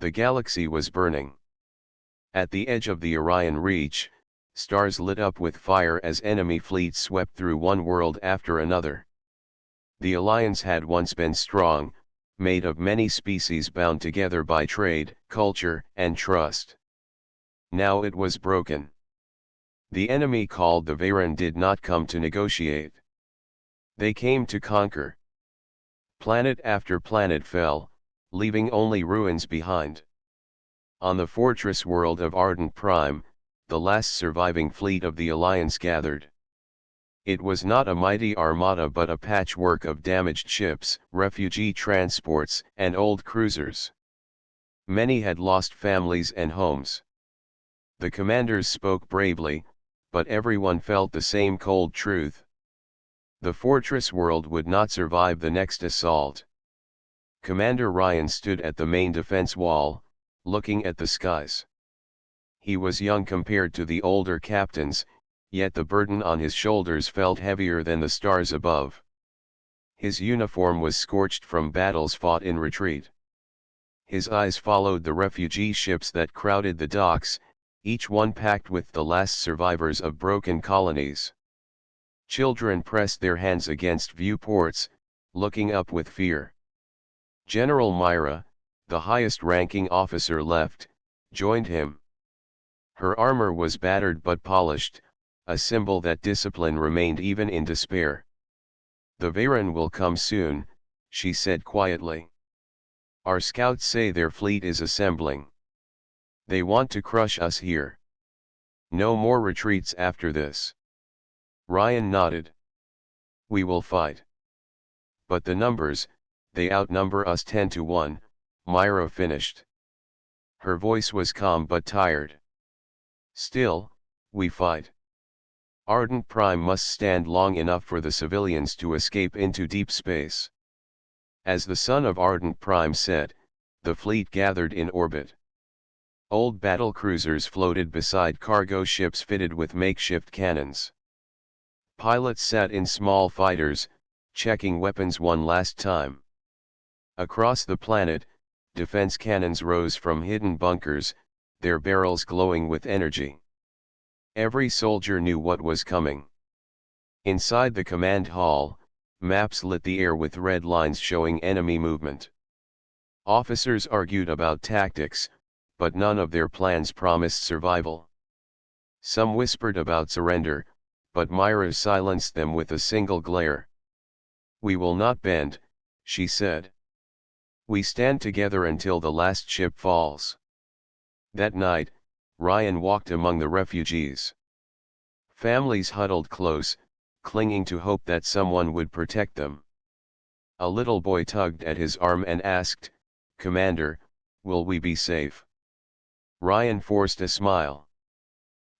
The galaxy was burning. At the edge of the Orion Reach, stars lit up with fire as enemy fleets swept through one world after another. The alliance had once been strong, made of many species bound together by trade, culture, and trust. Now it was broken. The enemy called the Varen did not come to negotiate. They came to conquer. Planet after planet fell, leaving only ruins behind. On the fortress world of Ardent Prime, the last surviving fleet of the Alliance gathered. It was not a mighty armada but a patchwork of damaged ships, refugee transports, and old cruisers. Many had lost families and homes. The commanders spoke bravely, but everyone felt the same cold truth. The fortress world would not survive the next assault. Commander Ryan stood at the main defense wall, looking at the skies. He was young compared to the older captains, yet the burden on his shoulders felt heavier than the stars above. His uniform was scorched from battles fought in retreat. His eyes followed the refugee ships that crowded the docks, each one packed with the last survivors of broken colonies. Children pressed their hands against viewports, looking up with fear. General Myra, the highest-ranking officer left, joined him. Her armor was battered but polished, a symbol that discipline remained even in despair. "The Varen will come soon," she said quietly. "Our scouts say their fleet is assembling. They want to crush us here. No more retreats after this." Ryan nodded. "We will fight. But the numbers, they outnumber us 10-1, Myra finished. Her voice was calm but tired. "Still, we fight. Ardent Prime must stand long enough for the civilians to escape into deep space." As the sun of Ardent Prime set, the fleet gathered in orbit. Old battle cruisers floated beside cargo ships fitted with makeshift cannons. Pilots sat in small fighters, checking weapons one last time. Across the planet, defense cannons rose from hidden bunkers, their barrels glowing with energy. Every soldier knew what was coming. Inside the command hall, maps lit the air with red lines showing enemy movement. Officers argued about tactics, but none of their plans promised survival. Some whispered about surrender, but Myra silenced them with a single glare. "We will not bend," she said. "We stand together until the last ship falls." That night, Ryan walked among the refugees. Families huddled close, clinging to hope that someone would protect them. A little boy tugged at his arm and asked, "Commander, will we be safe?" Ryan forced a smile.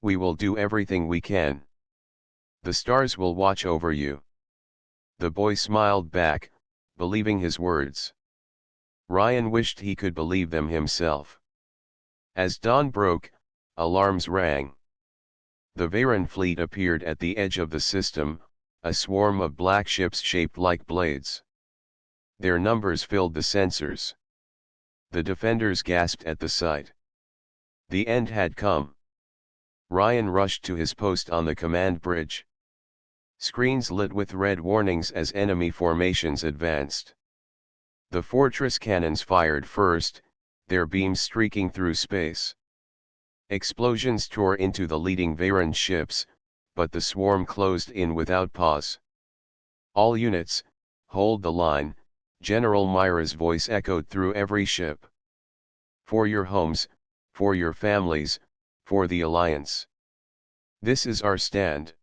"We will do everything we can. The stars will watch over you." The boy smiled back, believing his words. Ryan wished he could believe them himself. As dawn broke, alarms rang. The Varen fleet appeared at the edge of the system, a swarm of black ships shaped like blades. Their numbers filled the sensors. The defenders gasped at the sight. The end had come. Ryan rushed to his post on the command bridge. Screens lit with red warnings as enemy formations advanced. The fortress cannons fired first, their beams streaking through space. Explosions tore into the leading Varen ships, but the swarm closed in without pause. "All units, hold the line," General Myra's voice echoed through every ship. "For your homes, for your families, for the Alliance. This is our stand."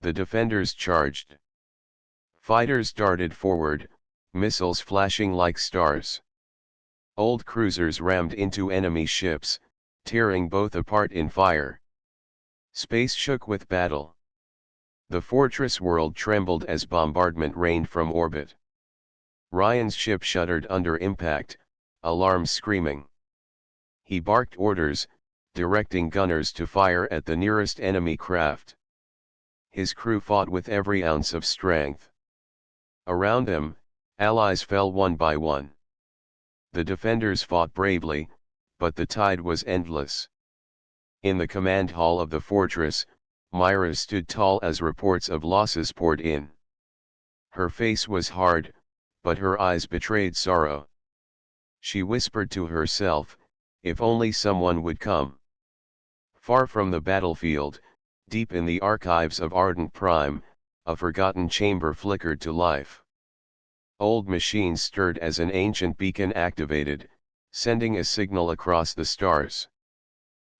The defenders charged. Fighters darted forward, missiles flashing like stars. Old cruisers rammed into enemy ships, tearing both apart in fire. Space shook with battle. The fortress world trembled as bombardment rained from orbit. Ryan's ship shuddered under impact, alarms screaming. He barked orders, directing gunners to fire at the nearest enemy craft. His crew fought with every ounce of strength. Around them, allies fell one by one. The defenders fought bravely, but the tide was endless. In the command hall of the fortress, Myra stood tall as reports of losses poured in. Her face was hard, but her eyes betrayed sorrow. She whispered to herself, if only someone would come. Far from the battlefield, deep in the archives of Ardent Prime, a forgotten chamber flickered to life. Old machines stirred as an ancient beacon activated, sending a signal across the stars.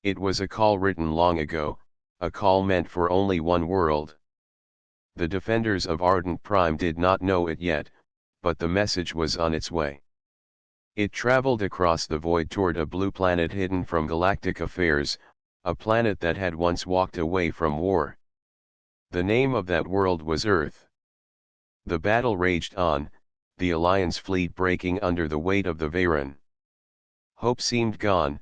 It was a call written long ago, a call meant for only one world. The defenders of Ardent Prime did not know it yet, but the message was on its way. It traveled across the void toward a blue planet hidden from galactic affairs, a planet that had once walked away from war. The name of that world was Earth. The battle raged on, the Alliance fleet breaking under the weight of the Veyron. Hope seemed gone,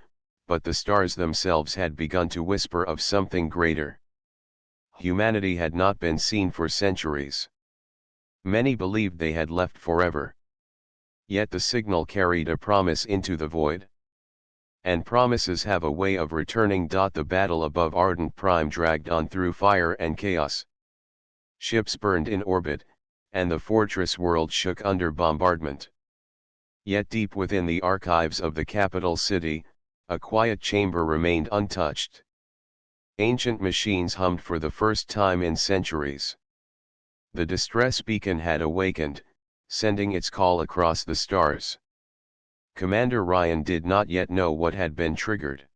but the stars themselves had begun to whisper of something greater. Humanity had not been seen for centuries. Many believed they had left forever. Yet the signal carried a promise into the void. And promises have a way of returning. The battle above Ardent Prime dragged on through fire and chaos. Ships burned in orbit, and the fortress world shook under bombardment. Yet deep within the archives of the capital city, a quiet chamber remained untouched. Ancient machines hummed for the first time in centuries. The distress beacon had awakened, sending its call across the stars. Commander Ryan did not yet know what had been triggered.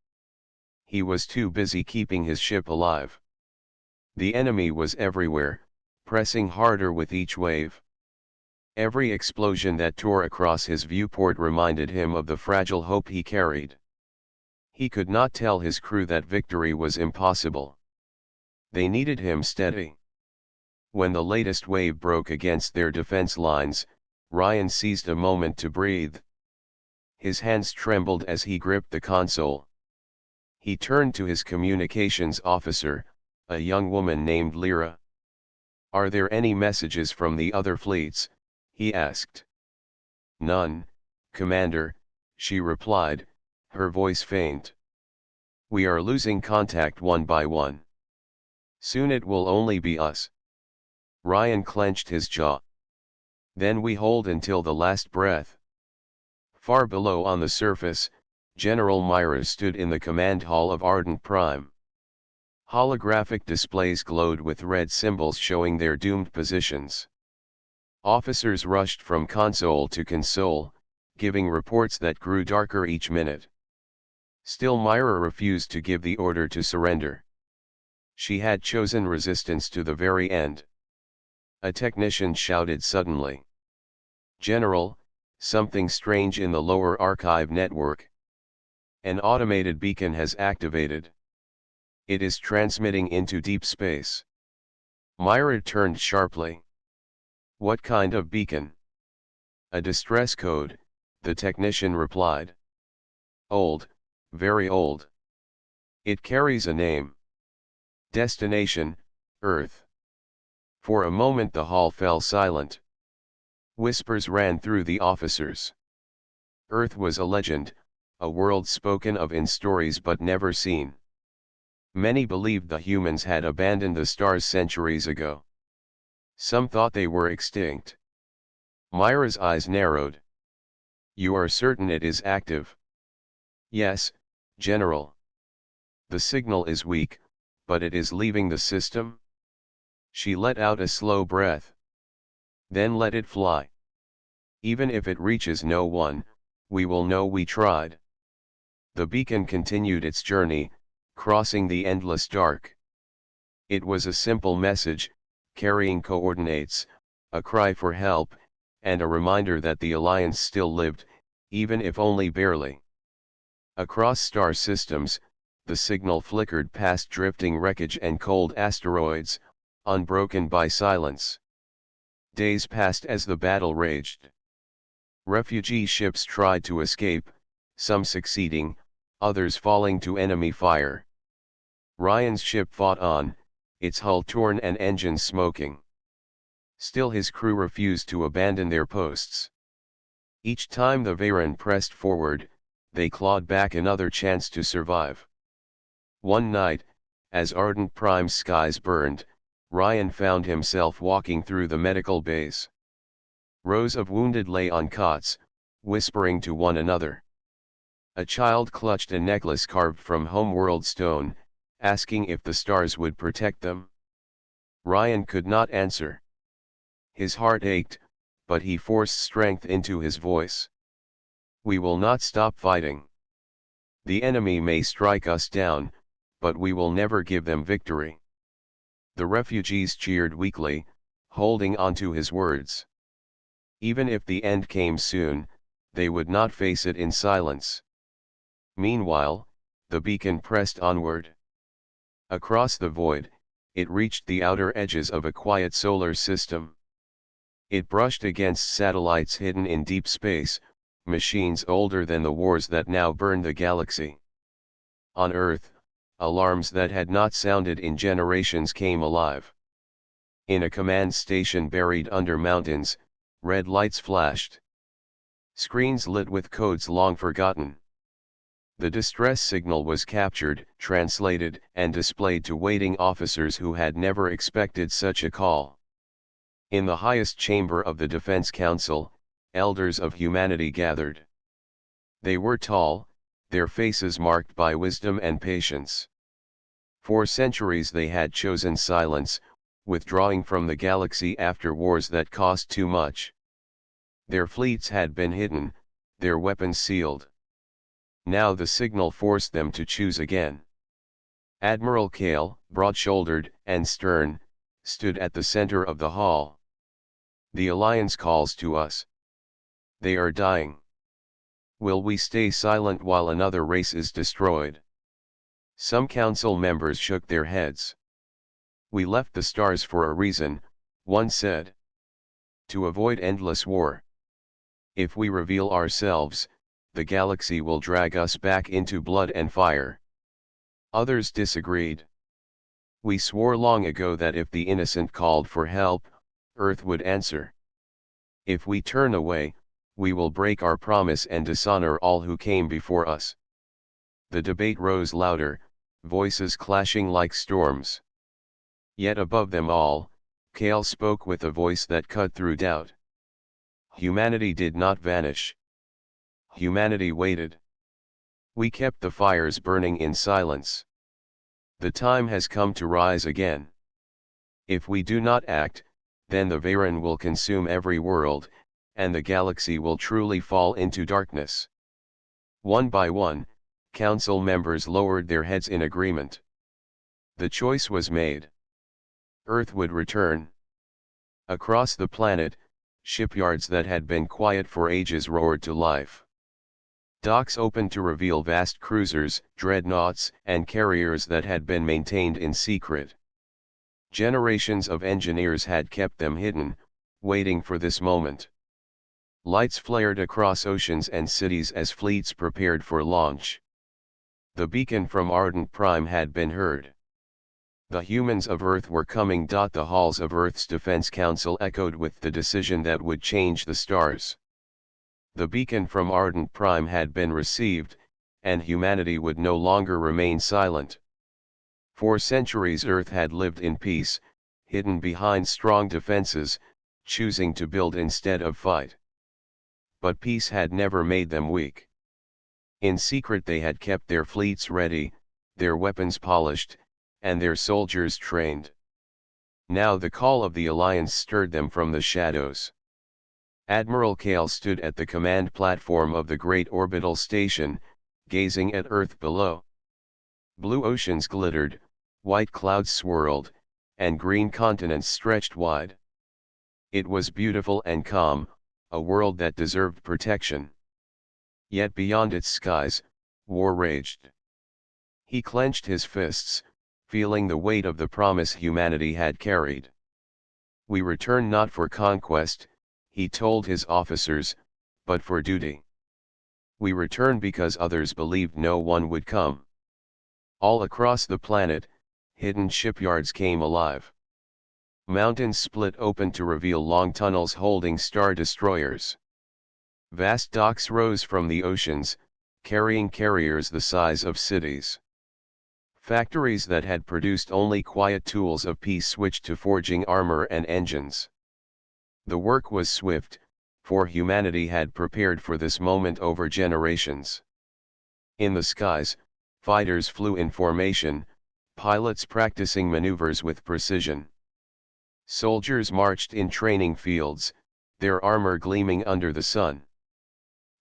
He was too busy keeping his ship alive. The enemy was everywhere, pressing harder with each wave. Every explosion that tore across his viewport reminded him of the fragile hope he carried. He could not tell his crew that victory was impossible. They needed him steady. When the latest wave broke against their defense lines, Ryan seized a moment to breathe. His hands trembled as he gripped the console. He turned to his communications officer, a young woman named Lyra. "Are there any messages from the other fleets?" he asked. "None, Commander," she replied, her voice faint. "We are losing contact one by one. Soon it will only be us." Ryan clenched his jaw. "Then we hold until the last breath." Far below on the surface, General Myra stood in the command hall of Ardent Prime. Holographic displays glowed with red symbols showing their doomed positions. Officers rushed from console to console, giving reports that grew darker each minute. Still Myra refused to give the order to surrender. She had chosen resistance to the very end. A technician shouted suddenly. "General, something strange in the lower archive network. An automated beacon has activated. It is transmitting into deep space." Myra turned sharply. "What kind of beacon?" "A distress code," the technician replied. "Old, very old. It carries a name. Destination, Earth." For a moment the hall fell silent. Whispers ran through the officers. Earth was a legend, a world spoken of in stories but never seen. Many believed the humans had abandoned the stars centuries ago. Some thought they were extinct. Myra's eyes narrowed. "You are certain it is active?" "Yes, General. The signal is weak, but it is leaving the system." She let out a slow breath. "Then let it fly. Even if it reaches no one, we will know we tried." The beacon continued its journey, crossing the endless dark. It was a simple message, carrying coordinates, a cry for help, and a reminder that the Alliance still lived, even if only barely. Across star systems, the signal flickered past drifting wreckage and cold asteroids, unbroken by silence. Days passed as the battle raged. Refugee ships tried to escape, some succeeding, others falling to enemy fire. Ryan's ship fought on, its hull torn and engines smoking. Still his crew refused to abandon their posts. Each time the Varen pressed forward, they clawed back another chance to survive. One night, as ardent prime skies burned, Ryan found himself walking through the medical bays. Rows of wounded lay on cots, whispering to one another. A child clutched a necklace carved from homeworld stone, asking if the stars would protect them. Ryan could not answer. His heart ached, but he forced strength into his voice. We will not stop fighting. The enemy may strike us down, but we will never give them victory. The refugees cheered weakly, holding on to his words. Even if the end came soon, they would not face it in silence. Meanwhile, the beacon pressed onward. Across the void, it reached the outer edges of a quiet solar system. It brushed against satellites hidden in deep space, machines older than the wars that now burned the galaxy. On Earth, alarms that had not sounded in generations came alive. In a command station buried under mountains, red lights flashed. Screens lit with codes long forgotten. The distress signal was captured, translated, and displayed to waiting officers who had never expected such a call. In the highest chamber of the Defense Council, elders of humanity gathered. They were tall, their faces marked by wisdom and patience. For centuries they had chosen silence, withdrawing from the galaxy after wars that cost too much. Their fleets had been hidden, their weapons sealed. Now the signal forced them to choose again. Admiral Kale, broad-shouldered and stern, stood at the center of the hall. The Alliance calls to us. They are dying. Will we stay silent while another race is destroyed? Some council members shook their heads. We left the stars for a reason, one said. To avoid endless war. If we reveal ourselves, the galaxy will drag us back into blood and fire. Others disagreed. We swore long ago that if the innocent called for help, Earth would answer. If we turn away, we will break our promise and dishonor all who came before us. The debate rose louder, voices clashing like storms. Yet above them all, Kale spoke with a voice that cut through doubt. Humanity did not vanish. Humanity waited. We kept the fires burning in silence. The time has come to rise again. If we do not act, then the Varen will consume every world, and the galaxy will truly fall into darkness. One by one, council members lowered their heads in agreement. The choice was made. Earth would return. Across the planet, shipyards that had been quiet for ages roared to life. Docks opened to reveal vast cruisers, dreadnoughts, and carriers that had been maintained in secret. Generations of engineers had kept them hidden, waiting for this moment. Lights flared across oceans and cities as fleets prepared for launch. The beacon from Ardent Prime had been heard. The humans of Earth were coming. The halls of Earth's Defense Council echoed with the decision that would change the stars. The beacon from Ardent Prime had been received, and humanity would no longer remain silent. For centuries Earth had lived in peace, hidden behind strong defenses, choosing to build instead of fight. But peace had never made them weak. In secret they had kept their fleets ready, their weapons polished, and their soldiers trained. Now the call of the Alliance stirred them from the shadows. Admiral Kale stood at the command platform of the great orbital station, gazing at Earth below. Blue oceans glittered, white clouds swirled, and green continents stretched wide. It was beautiful and calm, a world that deserved protection. Yet beyond its skies, war raged. He clenched his fists, feeling the weight of the promise humanity had carried. We return not for conquest, he told his officers, but for duty. We return because others believed no one would come. All across the planet, hidden shipyards came alive. Mountains split open to reveal long tunnels holding star destroyers. Vast docks rose from the oceans, carrying carriers the size of cities. Factories that had produced only quiet tools of peace switched to forging armor and engines. The work was swift, for humanity had prepared for this moment over generations. In the skies, fighters flew in formation, pilots practicing maneuvers with precision. Soldiers marched in training fields, their armor gleaming under the sun.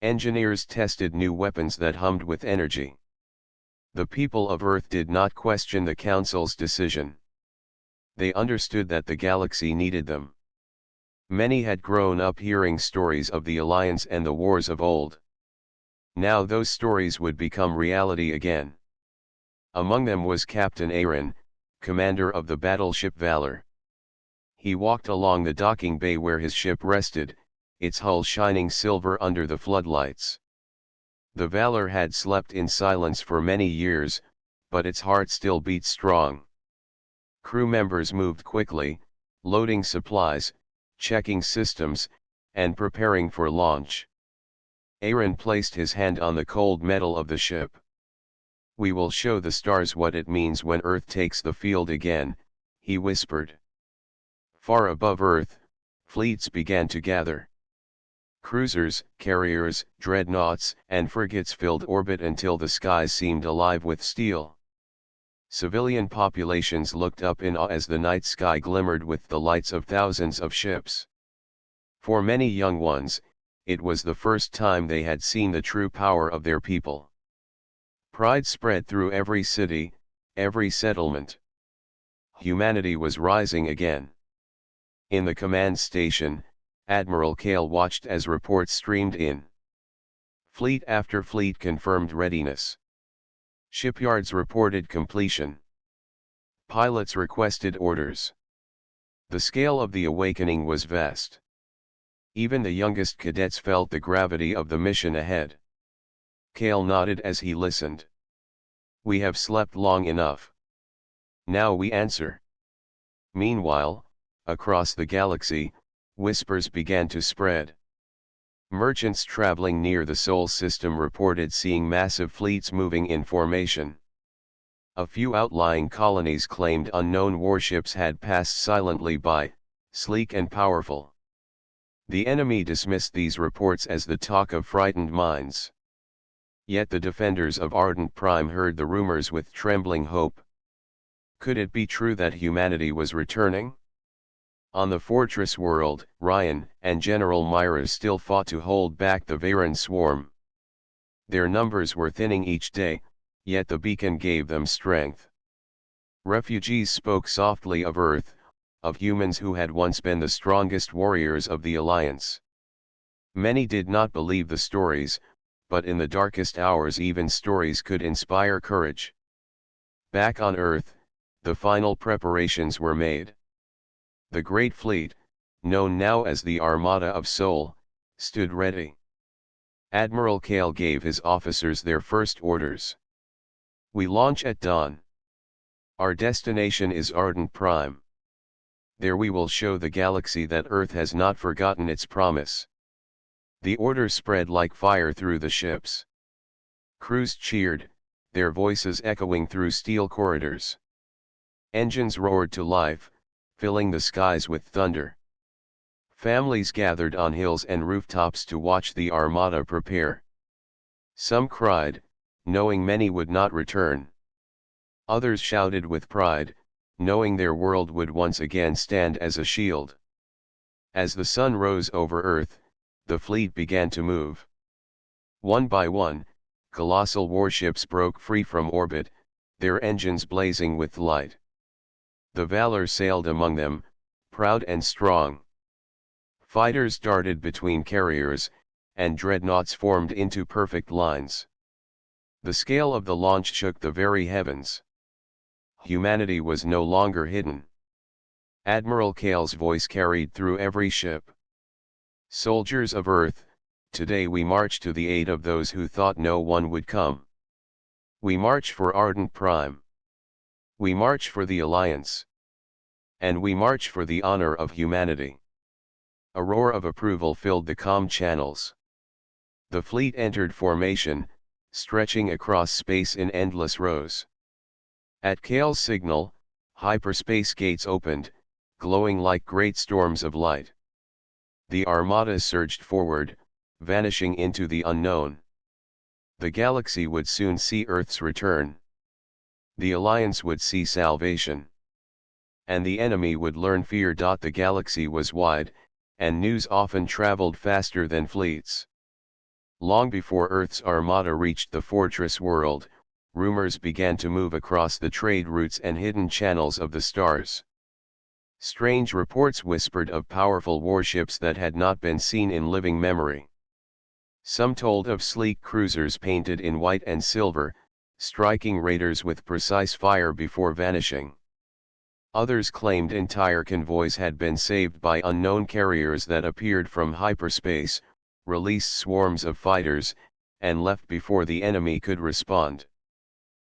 Engineers tested new weapons that hummed with energy. The people of Earth did not question the Council's decision. They understood that the galaxy needed them. Many had grown up hearing stories of the Alliance and the wars of old. Now those stories would become reality again. Among them was Captain Aaron, commander of the battleship Valor. He walked along the docking bay where his ship rested, its hull shining silver under the floodlights. The Valor had slept in silence for many years, but its heart still beat strong. Crew members moved quickly, loading supplies, checking systems, and preparing for launch. Aaron placed his hand on the cold metal of the ship. "We will show the stars what it means when Earth takes the field again," he whispered. Far above Earth, fleets began to gather. Cruisers, carriers, dreadnoughts, and frigates filled orbit until the skies seemed alive with steel. Civilian populations looked up in awe as the night sky glimmered with the lights of thousands of ships. For many young ones, it was the first time they had seen the true power of their people. Pride spread through every city, every settlement. Humanity was rising again. In the command station, Admiral Kale watched as reports streamed in. Fleet after fleet confirmed readiness. Shipyards reported completion. Pilots requested orders. The scale of the awakening was vast. Even the youngest cadets felt the gravity of the mission ahead. Kale nodded as he listened. "We have slept long enough. Now we answer." Meanwhile, across the galaxy, whispers began to spread. Merchants traveling near the Sol system reported seeing massive fleets moving in formation. A few outlying colonies claimed unknown warships had passed silently by, sleek and powerful. The enemy dismissed these reports as the talk of frightened minds. Yet the defenders of Ardent Prime heard the rumors with trembling hope. Could it be true that humanity was returning? On the fortress world, Ryan and General Myra still fought to hold back the Varen swarm. Their numbers were thinning each day, yet the beacon gave them strength. Refugees spoke softly of Earth, of humans who had once been the strongest warriors of the Alliance. Many did not believe the stories, but in the darkest hours even stories could inspire courage. Back on Earth, the final preparations were made. The Great Fleet, known now as the Armada of Sol, stood ready. Admiral Kale gave his officers their first orders. "We launch at dawn. Our destination is Ardent Prime. There we will show the galaxy that Earth has not forgotten its promise." The order spread like fire through the ships. Crews cheered, their voices echoing through steel corridors. Engines roared to life, filling the skies with thunder. Families gathered on hills and rooftops to watch the Armada prepare. Some cried, knowing many would not return. Others shouted with pride, knowing their world would once again stand as a shield. As the sun rose over Earth, the fleet began to move. One by one, colossal warships broke free from orbit, their engines blazing with light. The Valor sailed among them, proud and strong. Fighters darted between carriers, and dreadnoughts formed into perfect lines. The scale of the launch shook the very heavens. Humanity was no longer hidden. Admiral Kale's voice carried through every ship. "Soldiers of Earth, today we march to the aid of those who thought no one would come. We march for Ardent Prime. We march for the Alliance. And we march for the honor of humanity." A roar of approval filled the comm channels. The fleet entered formation, stretching across space in endless rows. At Kale's signal, hyperspace gates opened, glowing like great storms of light. The Armada surged forward, vanishing into the unknown. The galaxy would soon see Earth's return. The Alliance would see salvation. And the enemy would learn fear. The galaxy was wide, and news often traveled faster than fleets. Long before Earth's Armada reached the fortress world, rumors began to move across the trade routes and hidden channels of the stars. Strange reports whispered of powerful warships that had not been seen in living memory. Some told of sleek cruisers painted in white and silver, striking raiders with precise fire before vanishing. Others claimed entire convoys had been saved by unknown carriers that appeared from hyperspace, released swarms of fighters, and left before the enemy could respond.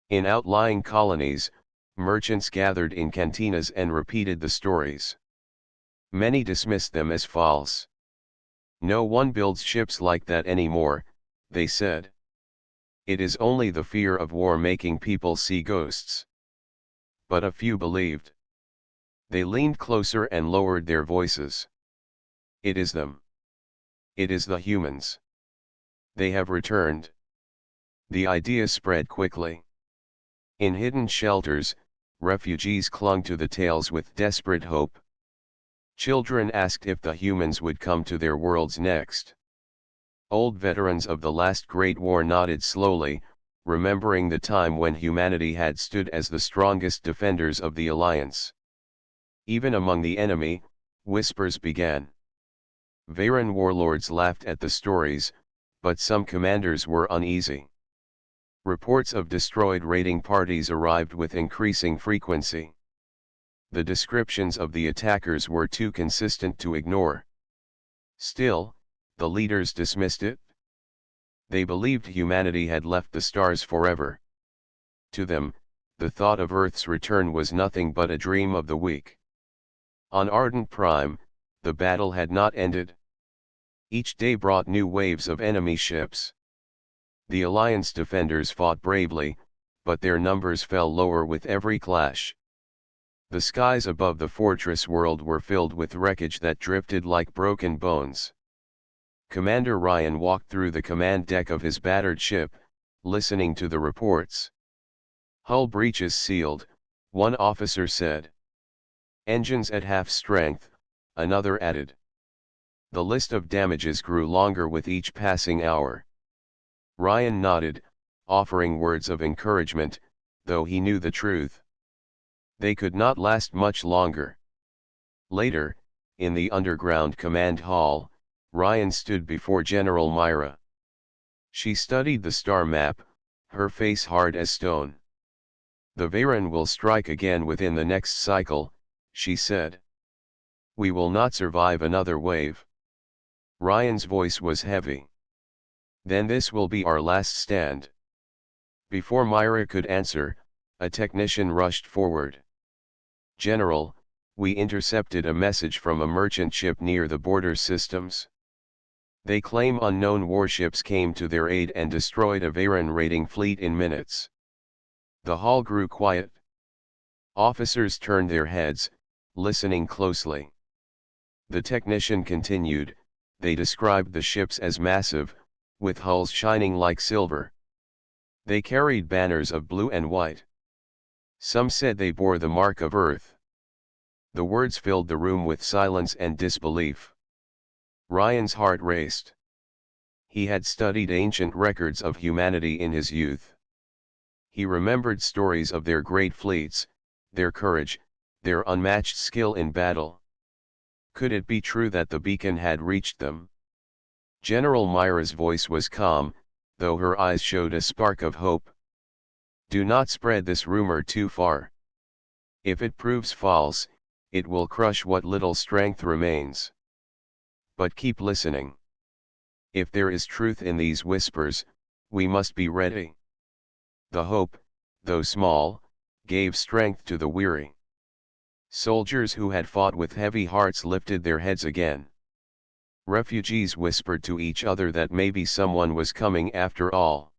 In outlying colonies, merchants gathered in cantinas and repeated the stories. Many dismissed them as false. No one builds ships like that anymore, they said. It is only the fear of war making people see ghosts. But a few believed. They leaned closer and lowered their voices. It is them. It is the humans. They have returned. The idea spread quickly. In hidden shelters, refugees clung to the tales with desperate hope. Children asked if the humans would come to their worlds next. Old veterans of the last Great War nodded slowly, remembering the time when humanity had stood as the strongest defenders of the Alliance. Even among the enemy, whispers began. Veyron warlords laughed at the stories, but some commanders were uneasy. Reports of destroyed raiding parties arrived with increasing frequency. The descriptions of the attackers were too consistent to ignore. Still, the leaders dismissed it. They believed humanity had left the stars forever. To them, the thought of Earth's return was nothing but a dream of the weak. On Ardent Prime, the battle had not ended. Each day brought new waves of enemy ships. The Alliance defenders fought bravely, but their numbers fell lower with every clash. The skies above the fortress world were filled with wreckage that drifted like broken bones. Commander Ryan walked through the command deck of his battered ship, listening to the reports. Hull breaches sealed, one officer said. Engines at half strength, another added. The list of damages grew longer with each passing hour. Ryan nodded, offering words of encouragement, though he knew the truth. They could not last much longer. Later, in the underground command hall, Ryan stood before General Myra. She studied the star map, her face hard as stone. The Veyron will strike again within the next cycle, she said. We will not survive another wave. Ryan's voice was heavy. Then this will be our last stand. Before Myra could answer, a technician rushed forward. General, we intercepted a message from a merchant ship near the border systems. They claim unknown warships came to their aid and destroyed a Veyron raiding fleet in minutes. The hall grew quiet. Officers turned their heads, listening closely. The technician continued, they described the ships as massive, with hulls shining like silver. They carried banners of blue and white. Some said they bore the mark of Earth. The words filled the room with silence and disbelief. Ryan's heart raced. He had studied ancient records of humanity in his youth. He remembered stories of their great fleets, their courage, their unmatched skill in battle. Could it be true that the beacon had reached them? General Myra's voice was calm, though her eyes showed a spark of hope. Do not spread this rumor too far. If it proves false, it will crush what little strength remains. But keep listening. If there is truth in these whispers, we must be ready. The hope, though small, gave strength to the weary. Soldiers who had fought with heavy hearts lifted their heads again. Refugees whispered to each other that maybe someone was coming after all.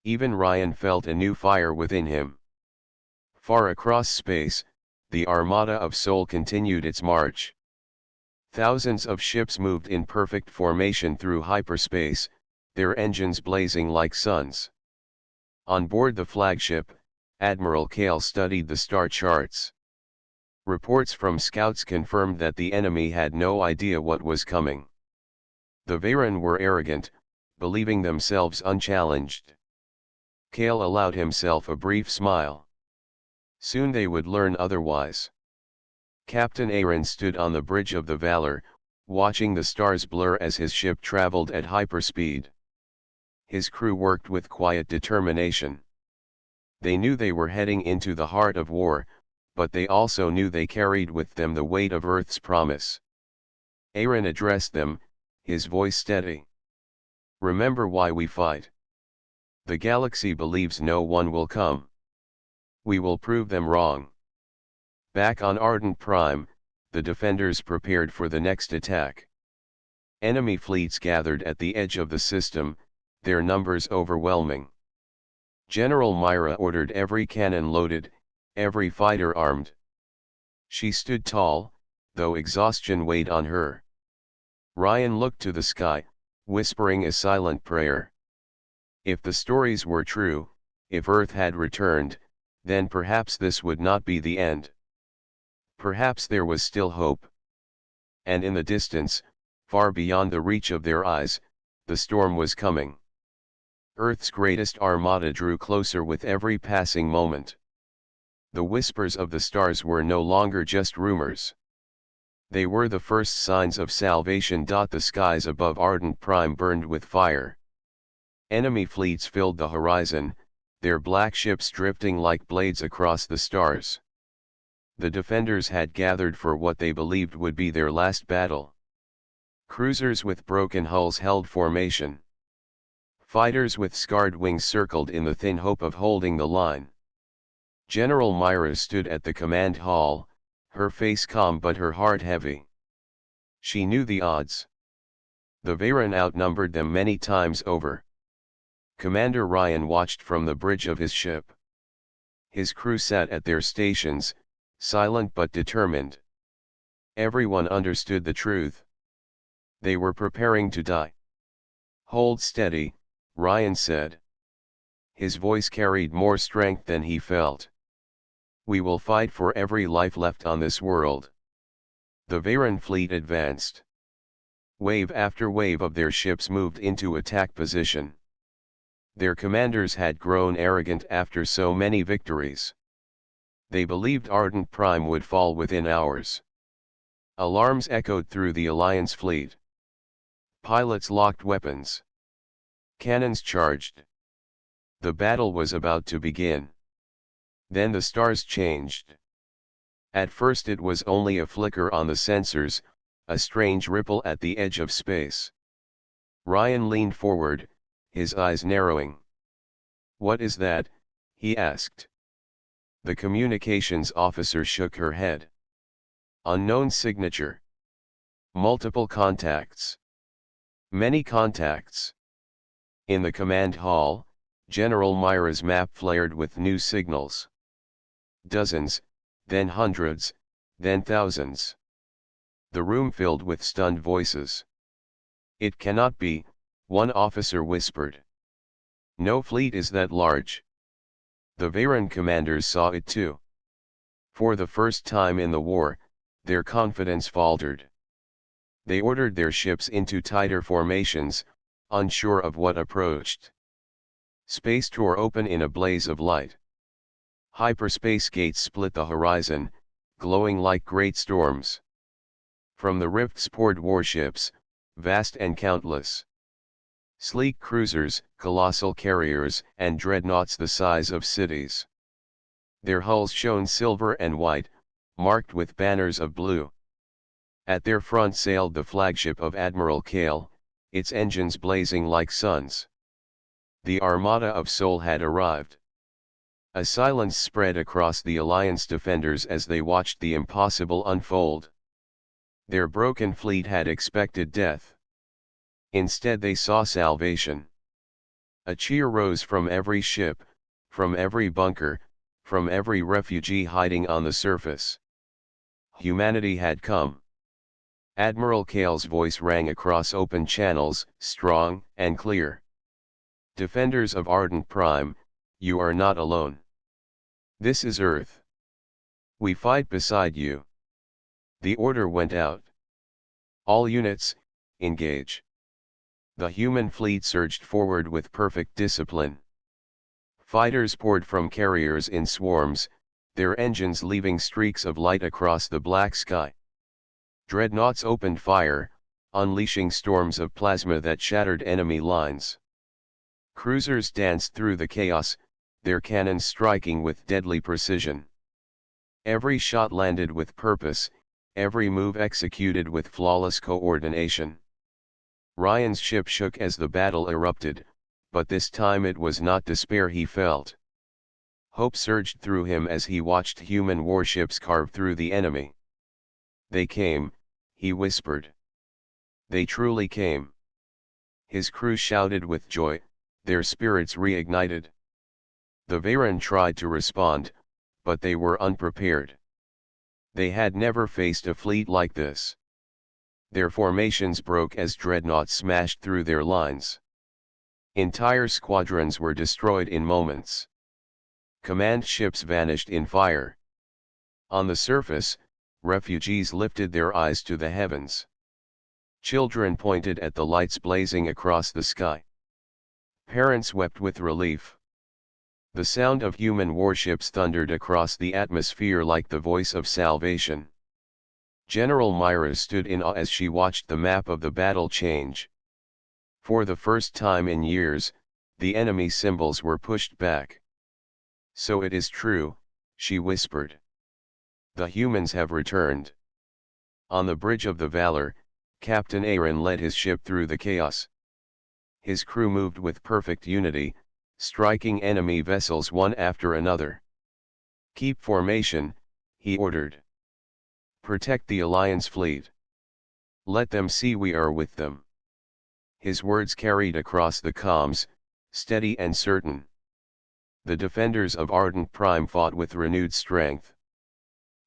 Even Ryan felt a new fire within him. Far across space, the Armada of Sol continued its march. Thousands of ships moved in perfect formation through hyperspace, their engines blazing like suns. On board the flagship, Admiral Kale studied the star charts. Reports from scouts confirmed that the enemy had no idea what was coming. The Varen were arrogant, believing themselves unchallenged. Kale allowed himself a brief smile. Soon they would learn otherwise. Captain Aaron stood on the bridge of the Valor, watching the stars blur as his ship traveled at hyperspeed. His crew worked with quiet determination. They knew they were heading into the heart of war, but they also knew they carried with them the weight of Earth's promise. Aaron addressed them, his voice steady. Remember why we fight. The galaxy believes no one will come. We will prove them wrong. Back on Ardent Prime, the defenders prepared for the next attack. Enemy fleets gathered at the edge of the system, their numbers overwhelming. General Myra ordered every cannon loaded, every fighter armed. She stood tall, though exhaustion weighed on her. Ryan looked to the sky, whispering a silent prayer. If the stories were true, if Earth had returned, then perhaps this would not be the end. Perhaps there was still hope. And in the distance, far beyond the reach of their eyes, the storm was coming. Earth's greatest armada drew closer with every passing moment. The whispers of the stars were no longer just rumors. They were the first signs of salvation. The skies above Ardent Prime burned with fire. Enemy fleets filled the horizon, their black ships drifting like blades across the stars. The defenders had gathered for what they believed would be their last battle. Cruisers with broken hulls held formation. Fighters with scarred wings circled in the thin hope of holding the line. General Myra stood at the command hall, her face calm but her heart heavy. She knew the odds. The Varen outnumbered them many times over. Commander Ryan watched from the bridge of his ship. His crew sat at their stations, silent but determined. Everyone understood the truth. They were preparing to die. Hold steady, Ryan said. His voice carried more strength than he felt. We will fight for every life left on this world. The Varen fleet advanced. Wave after wave of their ships moved into attack position. Their commanders had grown arrogant after so many victories. They believed Ardent Prime would fall within hours. Alarms echoed through the Alliance fleet. Pilots locked weapons. Cannons charged. The battle was about to begin. Then the stars changed. At first it was only a flicker on the sensors, a strange ripple at the edge of space. Ryan leaned forward, his eyes narrowing. What is that? He asked. The communications officer shook her head. Unknown signature. Multiple contacts. Many contacts. In the command hall, General Myra's map flared with new signals. Dozens, then hundreds, then thousands. The room filled with stunned voices. It cannot be, one officer whispered. No fleet is that large. The Varen commanders saw it too. For the first time in the war, their confidence faltered. They ordered their ships into tighter formations, unsure of what approached. Space tore open in a blaze of light. Hyperspace gates split the horizon, glowing like great storms. From the rifts poured warships, vast and countless. Sleek cruisers, colossal carriers, and dreadnoughts the size of cities. Their hulls shone silver and white, marked with banners of blue. At their front sailed the flagship of Admiral Kale, its engines blazing like suns. The Armada of Sol had arrived. A silence spread across the Alliance defenders as they watched the impossible unfold. Their broken fleet had expected death. Instead they saw salvation. A cheer rose from every ship, from every bunker, from every refugee hiding on the surface. Humanity had come. Admiral Kale's voice rang across open channels, strong and clear. Defenders of Ardent Prime, you are not alone. This is Earth. We fight beside you. The order went out. All units, engage. The human fleet surged forward with perfect discipline. Fighters poured from carriers in swarms, their engines leaving streaks of light across the black sky. Dreadnoughts opened fire, unleashing storms of plasma that shattered enemy lines. Cruisers danced through the chaos, their cannons striking with deadly precision. Every shot landed with purpose, every move executed with flawless coordination. Ryan's ship shook as the battle erupted, but this time it was not despair he felt. Hope surged through him as he watched human warships carve through the enemy. They came, he whispered. They truly came. His crew shouted with joy, their spirits reignited. The Varen tried to respond, but they were unprepared. They had never faced a fleet like this. Their formations broke as dreadnoughts smashed through their lines. Entire squadrons were destroyed in moments. Command ships vanished in fire. On the surface, refugees lifted their eyes to the heavens. Children pointed at the lights blazing across the sky. Parents wept with relief. The sound of human warships thundered across the atmosphere like the voice of salvation. General Myra stood in awe as she watched the map of the battle change. For the first time in years, the enemy symbols were pushed back. So it is true, she whispered. The humans have returned. On the bridge of the Valor, Captain Aaron led his ship through the chaos. His crew moved with perfect unity, striking enemy vessels one after another. Keep formation, he ordered. Protect the Alliance fleet. Let them see we are with them. His words carried across the comms, steady and certain. The defenders of Ardent Prime fought with renewed strength.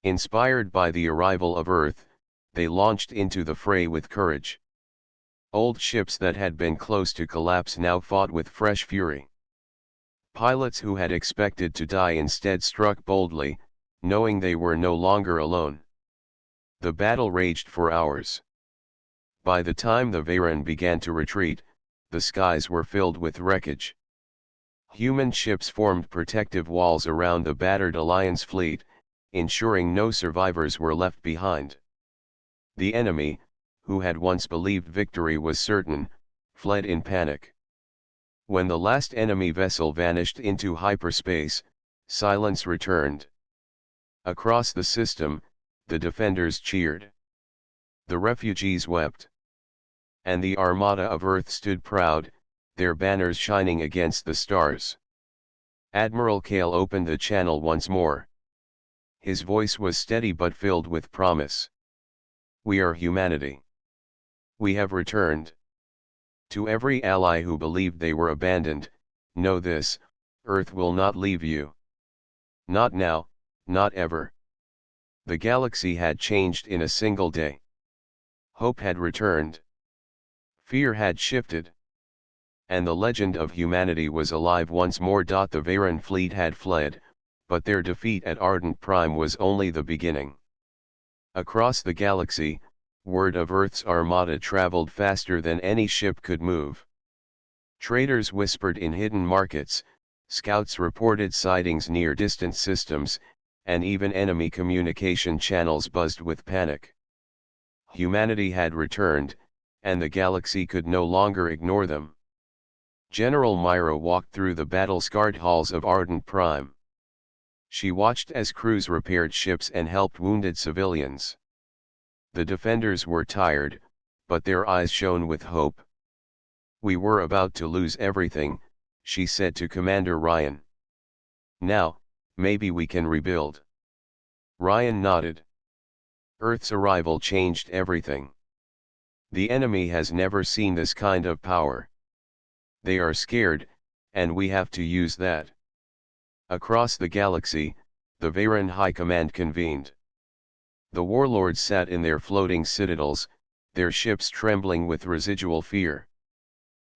Inspired by the arrival of Earth, they launched into the fray with courage. Old ships that had been close to collapse now fought with fresh fury. Pilots who had expected to die instead struck boldly, knowing they were no longer alone. The battle raged for hours. By the time the Varen began to retreat, the skies were filled with wreckage. Human ships formed protective walls around the battered Alliance fleet, ensuring no survivors were left behind. The enemy, who had once believed victory was certain, fled in panic. When the last enemy vessel vanished into hyperspace, silence returned. Across the system, the defenders cheered. The refugees wept. And the Armada of Earth stood proud, their banners shining against the stars. Admiral Kale opened the channel once more. His voice was steady but filled with promise. We are humanity. We have returned. To every ally who believed they were abandoned, know this, Earth will not leave you. Not now, not ever. The galaxy had changed in a single day. Hope had returned. Fear had shifted. And the legend of humanity was alive once more. The Varen fleet had fled, but their defeat at Ardent Prime was only the beginning. Across the galaxy, word of Earth's Armada traveled faster than any ship could move. Traders whispered in hidden markets, scouts reported sightings near distant systems, and even enemy communication channels buzzed with panic. Humanity had returned, and the galaxy could no longer ignore them. General Myra walked through the battle-scarred halls of Ardent Prime. She watched as crews repaired ships and helped wounded civilians. The defenders were tired, but their eyes shone with hope. We were about to lose everything, she said to Commander Ryan. Now, maybe we can rebuild. Ryan nodded. Earth's arrival changed everything. The enemy has never seen this kind of power. They are scared, and we have to use that. Across the galaxy, the Veyron High Command convened. The warlords sat in their floating citadels, their ships trembling with residual fear.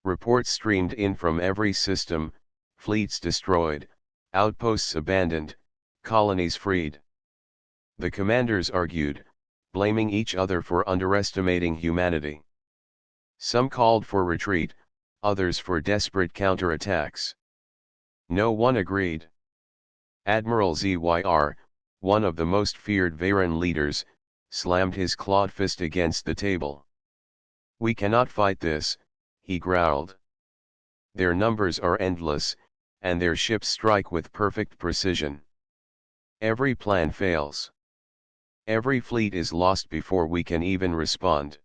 Reports streamed in from every system: fleets destroyed, outposts abandoned, colonies freed. The commanders argued, blaming each other for underestimating humanity. Some called for retreat, others for desperate counterattacks. No one agreed. Admiral Zyr, one of the most feared Veyron leaders, slammed his clawed fist against the table. "We cannot fight this," he growled. "Their numbers are endless, and their ships strike with perfect precision. Every plan fails. Every fleet is lost before we can even respond."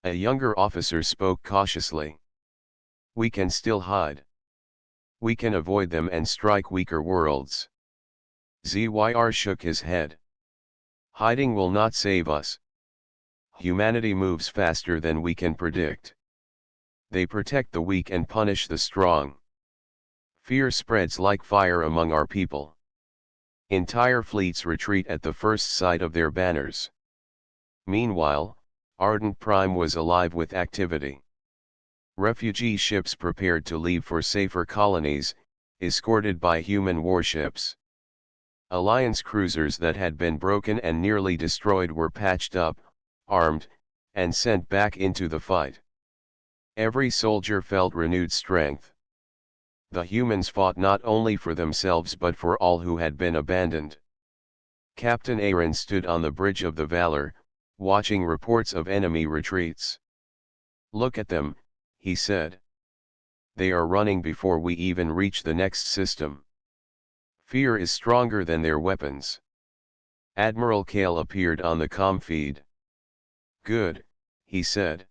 A younger officer spoke cautiously. "We can still hide. We can avoid them and strike weaker worlds." Zyr shook his head. "Hiding will not save us. Humanity moves faster than we can predict. They protect the weak and punish the strong. Fear spreads like fire among our people. Entire fleets retreat at the first sight of their banners." Meanwhile, Ardent Prime was alive with activity. Refugee ships prepared to leave for safer colonies, escorted by human warships. Alliance cruisers that had been broken and nearly destroyed were patched up, armed, and sent back into the fight. Every soldier felt renewed strength. The humans fought not only for themselves but for all who had been abandoned. Captain Aaron stood on the bridge of the Valor, watching reports of enemy retreats. "Look at them," he said. "They are running before we even reach the next system. Fear is stronger than their weapons." Admiral Kale appeared on the comm feed. "Good," he said.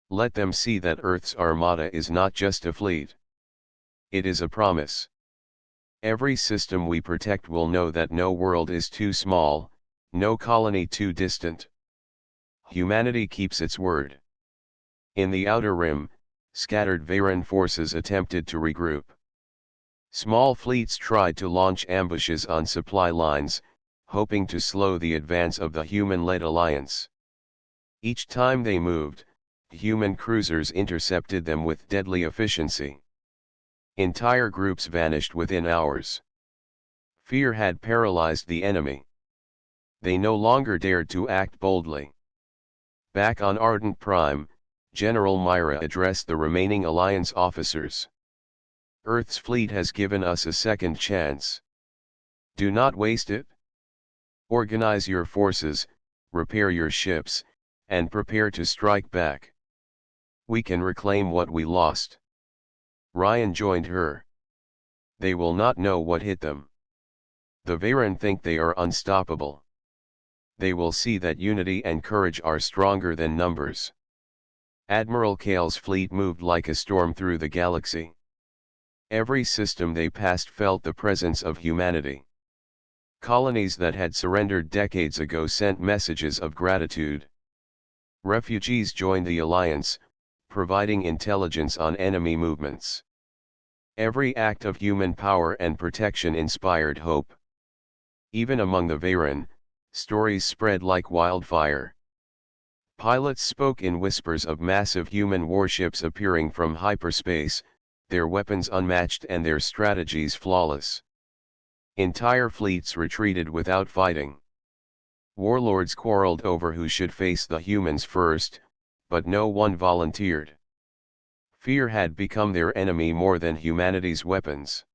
"Let them see that Earth's Armada is not just a fleet. It is a promise. Every system we protect will know that no world is too small, no colony too distant. Humanity keeps its word." In the Outer Rim, scattered Veyron forces attempted to regroup. Small fleets tried to launch ambushes on supply lines, hoping to slow the advance of the human-led alliance. Each time they moved, human cruisers intercepted them with deadly efficiency. Entire groups vanished within hours. Fear had paralyzed the enemy. They no longer dared to act boldly. Back on Ardent Prime, General Myra addressed the remaining Alliance officers. "Earth's fleet has given us a second chance. Do not waste it. Organize your forces, repair your ships, and prepare to strike back. We can reclaim what we lost." Ryan joined her. "They will not know what hit them. The Veyron think they are unstoppable. They will see that unity and courage are stronger than numbers." Admiral Kale's fleet moved like a storm through the galaxy. Every system they passed felt the presence of humanity. Colonies that had surrendered decades ago sent messages of gratitude. Refugees joined the alliance, providing intelligence on enemy movements. Every act of human power and protection inspired hope. Even among the Veyron, stories spread like wildfire. Pilots spoke in whispers of massive human warships appearing from hyperspace, their weapons unmatched and their strategies flawless. Entire fleets retreated without fighting. Warlords quarreled over who should face the humans first, but no one volunteered. Fear had become their enemy more than humanity's weapons.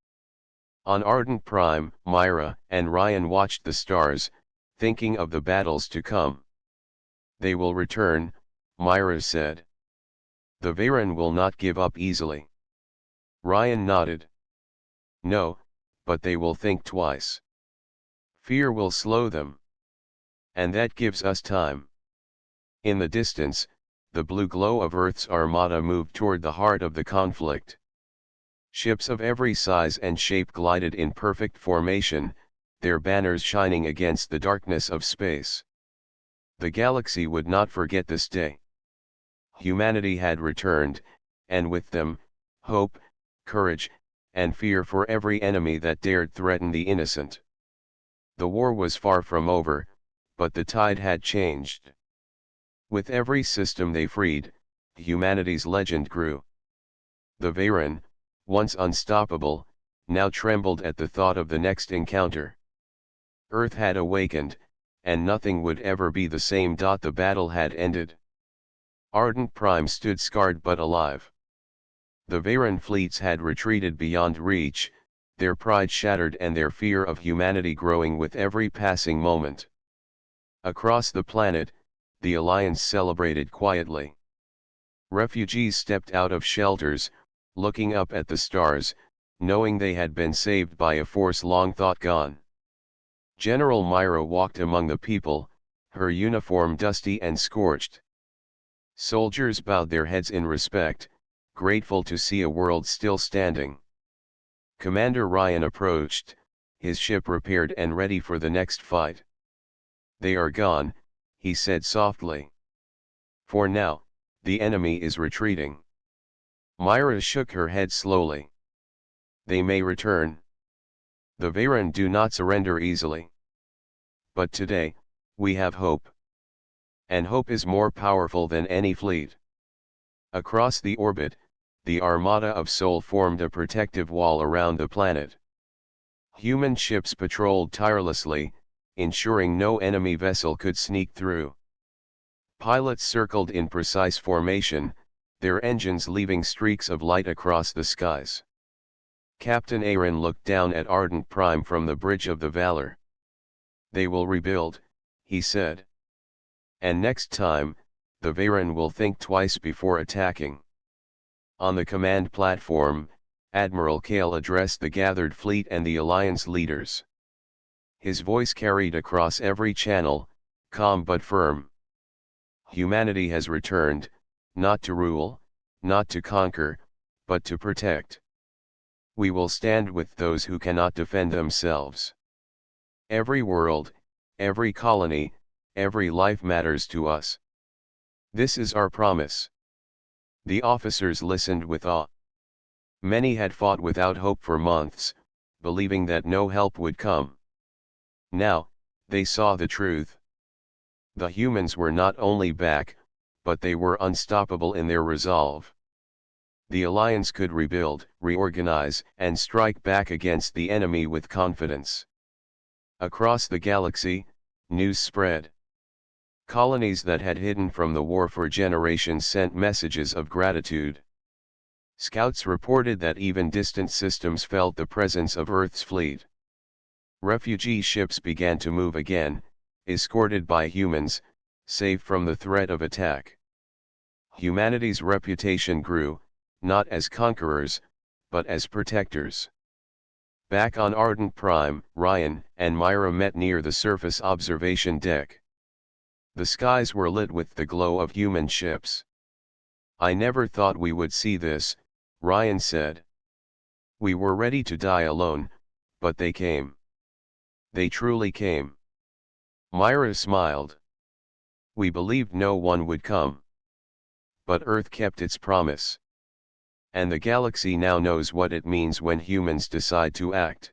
On Ardent Prime, Myra and Ryan watched the stars, thinking of the battles to come. "They will return," Myra said. "The Veyron will not give up easily." Ryan nodded. "No, but they will think twice. Fear will slow them. And that gives us time." In the distance, the blue glow of Earth's Armada moved toward the heart of the conflict. Ships of every size and shape glided in perfect formation, their banners shining against the darkness of space. The galaxy would not forget this day. Humanity had returned, and with them, hope, courage, and fear for every enemy that dared threaten the innocent. The war was far from over, but the tide had changed. With every system they freed, humanity's legend grew. The Veyron, once unstoppable, now trembled at the thought of the next encounter. Earth had awakened, and nothing would ever be the same. The battle had ended. Ardent Prime stood scarred but alive. The Veyron fleets had retreated beyond reach, their pride shattered and their fear of humanity growing with every passing moment. Across the planet, the Alliance celebrated quietly. Refugees stepped out of shelters, looking up at the stars, knowing they had been saved by a force long thought gone. General Myra walked among the people, her uniform dusty and scorched. Soldiers bowed their heads in respect, grateful to see a world still standing. Commander Ryan approached, his ship repaired and ready for the next fight. "They are gone," he said softly. "For now, the enemy is retreating." Myra shook her head slowly. "They may return. The Veyron do not surrender easily. But today, we have hope. And hope is more powerful than any fleet." Across the orbit, the Armada of Sol formed a protective wall around the planet. Human ships patrolled tirelessly, ensuring no enemy vessel could sneak through. Pilots circled in precise formation, their engines leaving streaks of light across the skies. Captain Aaron looked down at Ardent Prime from the bridge of the Valor. "They will rebuild," he said. "And next time, the Veyron will think twice before attacking." On the command platform, Admiral Kale addressed the gathered fleet and the Alliance leaders. His voice carried across every channel, calm but firm. "Humanity has returned, not to rule, not to conquer, but to protect. We will stand with those who cannot defend themselves. Every world, every colony, every life matters to us. This is our promise." The officers listened with awe. Many had fought without hope for months, believing that no help would come. Now, they saw the truth. The humans were not only back, but they were unstoppable in their resolve. The Alliance could rebuild, reorganize, and strike back against the enemy with confidence. Across the galaxy, news spread. Colonies that had hidden from the war for generations sent messages of gratitude. Scouts reported that even distant systems felt the presence of Earth's fleet. Refugee ships began to move again, escorted by humans, safe from the threat of attack. Humanity's reputation grew, not as conquerors, but as protectors. Back on Ardent Prime, Ryan and Myra met near the surface observation deck. The skies were lit with the glow of human ships. "I never thought we would see this," Ryan said. "We were ready to die alone, but they came. They truly came." Myra smiled. "We believed no one would come. But Earth kept its promise. And the galaxy now knows what it means when humans decide to act."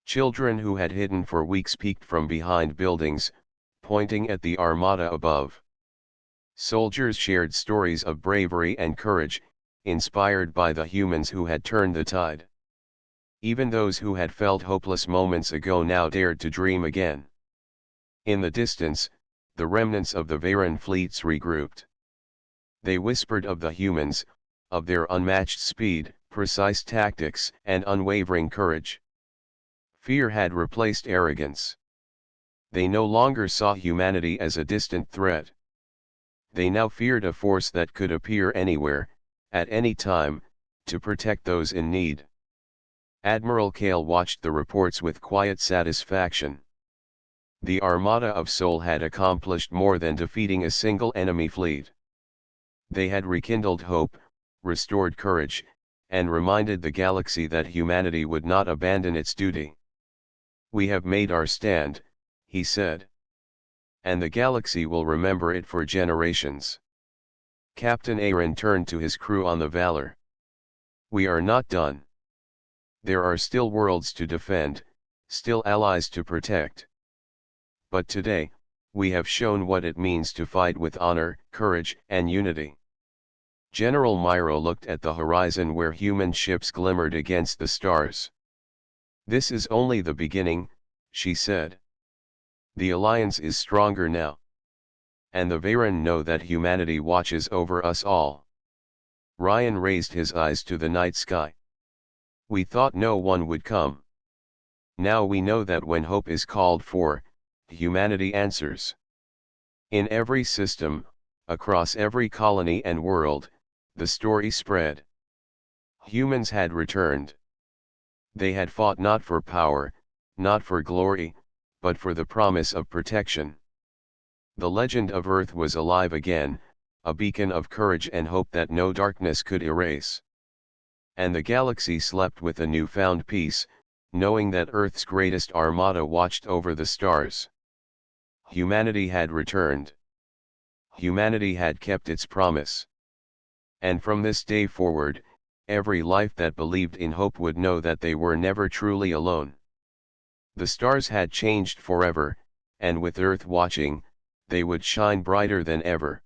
Children who had hidden for weeks peeked from behind buildings, pointing at the Armada above. Soldiers shared stories of bravery and courage, inspired by the humans who had turned the tide. Even those who had felt hopeless moments ago now dared to dream again. In the distance, the remnants of the Veyron fleets regrouped. They whispered of the humans, of their unmatched speed, precise tactics, and unwavering courage. Fear had replaced arrogance. They no longer saw humanity as a distant threat. They now feared a force that could appear anywhere, at any time, to protect those in need. Admiral Kale watched the reports with quiet satisfaction. The Armada of Sol had accomplished more than defeating a single enemy fleet. They had rekindled hope, restored courage, and reminded the galaxy that humanity would not abandon its duty. "We have made our stand," he said. and the galaxy will remember it for generations. Captain Aaron turned to his crew on the Valor. We are not done. There are still worlds to defend, still allies to protect. But today, we have shown what it means to fight with honor, courage, and unity. General Myro looked at the horizon where human ships glimmered against the stars. This is only the beginning, she said. The Alliance is stronger now. And the Varen know that humanity watches over us all. Ryan raised his eyes to the night sky. We thought no one would come. Now we know that when hope is called for, humanity answers. In every system, across every colony and world, the story spread. Humans had returned. They had fought not for power, not for glory, but for the promise of protection. The legend of Earth was alive again, a beacon of courage and hope that no darkness could erase. And the galaxy slept with a newfound peace, knowing that Earth's greatest armada watched over the stars. Humanity had returned. Humanity had kept its promise. And from this day forward, every life that believed in hope would know that they were never truly alone. The stars had changed forever, and with Earth watching, they would shine brighter than ever.